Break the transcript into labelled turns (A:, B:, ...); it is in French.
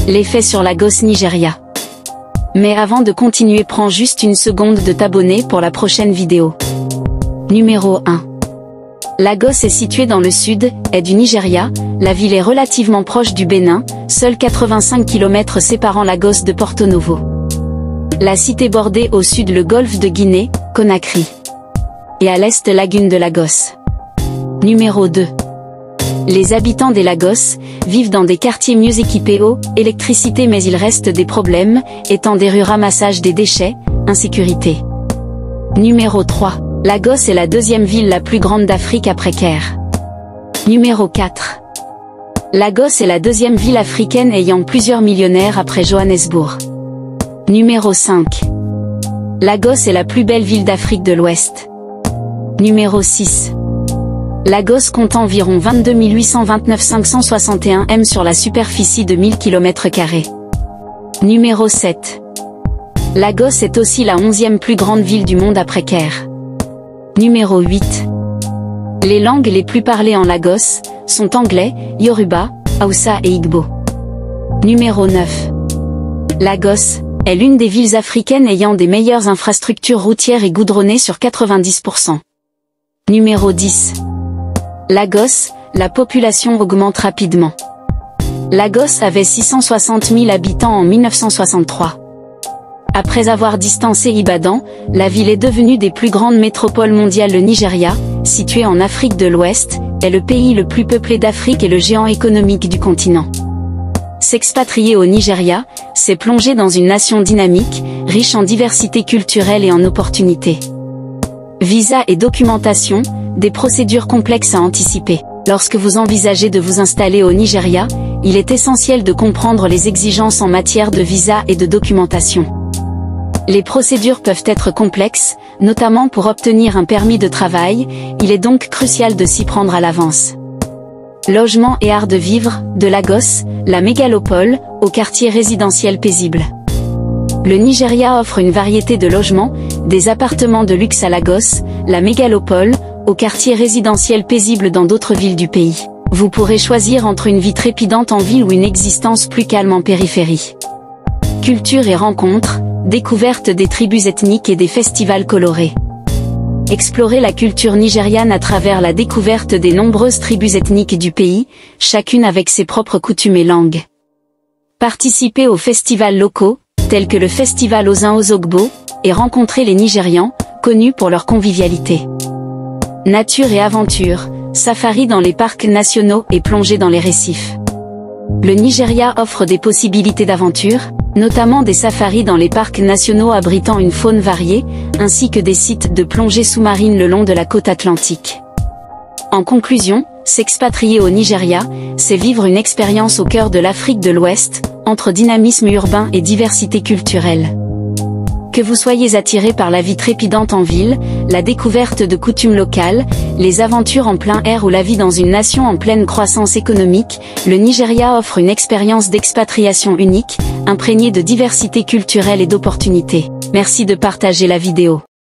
A: L'effet sur Lagos, Nigeria. Mais avant de continuer, prends juste une seconde de t'abonner pour la prochaine vidéo. Numéro 1. Lagos est située dans le sud-est du Nigeria, la ville est relativement proche du Bénin, seuls 85 km séparant Lagos de Porto Novo. La cité bordée au sud le golfe de Guinée, Conakry. Et à l'est lagune de Lagos. Numéro 2. Les habitants des Lagos vivent dans des quartiers mieux équipés eau, électricité, mais il reste des problèmes, étant des rues, ramassage des déchets, insécurité. Numéro 3. Lagos est la deuxième ville la plus grande d'Afrique après Caire. Numéro 4. Lagos est la deuxième ville africaine ayant plusieurs millionnaires après Johannesburg. Numéro 5. Lagos est la plus belle ville d'Afrique de l'Ouest. Numéro 6. Lagos compte environ 22 829 561 m sur la superficie de 1000 km². Numéro 7. Lagos est aussi la 11e plus grande ville du monde après Caire. Numéro 8. Les langues les plus parlées en Lagos sont anglais, Yoruba, Hausa et Igbo. Numéro 9. Lagos est l'une des villes africaines ayant des meilleures infrastructures routières et goudronnées sur 90%. Numéro 10. Lagos, la population augmente rapidement. Lagos avait 660 000 habitants en 1963. Après avoir distancé Ibadan, la ville est devenue des plus grandes métropoles mondiales. Le Nigeria, situé en Afrique de l'Ouest, est le pays le plus peuplé d'Afrique et le géant économique du continent. S'expatrier au Nigeria, c'est plonger dans une nation dynamique, riche en diversité culturelle et en opportunités. Visa et documentation, des procédures complexes à anticiper. Lorsque vous envisagez de vous installer au Nigeria, il est essentiel de comprendre les exigences en matière de visa et de documentation. Les procédures peuvent être complexes, notamment pour obtenir un permis de travail, il est donc crucial de s'y prendre à l'avance. Logement et art de vivre, de Lagos, la mégalopole, au quartier résidentiel paisible. Le Nigeria offre une variété de logements, des appartements de luxe à Lagos, la mégalopole, au quartier résidentiel paisible dans d'autres villes du pays. Vous pourrez choisir entre une vie trépidante en ville ou une existence plus calme en périphérie. Culture et rencontres, découverte des tribus ethniques et des festivals colorés. Explorez la culture nigériane à travers la découverte des nombreuses tribus ethniques du pays, chacune avec ses propres coutumes et langues. Participez aux festivals locaux, tels que le festival Ozin Ozogbo, et rencontrez les Nigérians, connus pour leur convivialité. Nature et aventure, safari dans les parcs nationaux et plongée dans les récifs. Le Nigeria offre des possibilités d'aventure, notamment des safaris dans les parcs nationaux abritant une faune variée, ainsi que des sites de plongée sous-marine le long de la côte atlantique. En conclusion, s'expatrier au Nigeria, c'est vivre une expérience au cœur de l'Afrique de l'Ouest, entre dynamisme urbain et diversité culturelle. Que vous soyez attiré par la vie trépidante en ville, la découverte de coutumes locales, les aventures en plein air ou la vie dans une nation en pleine croissance économique, le Nigeria offre une expérience d'expatriation unique, imprégnée de diversité culturelle et d'opportunités. Merci de partager la vidéo.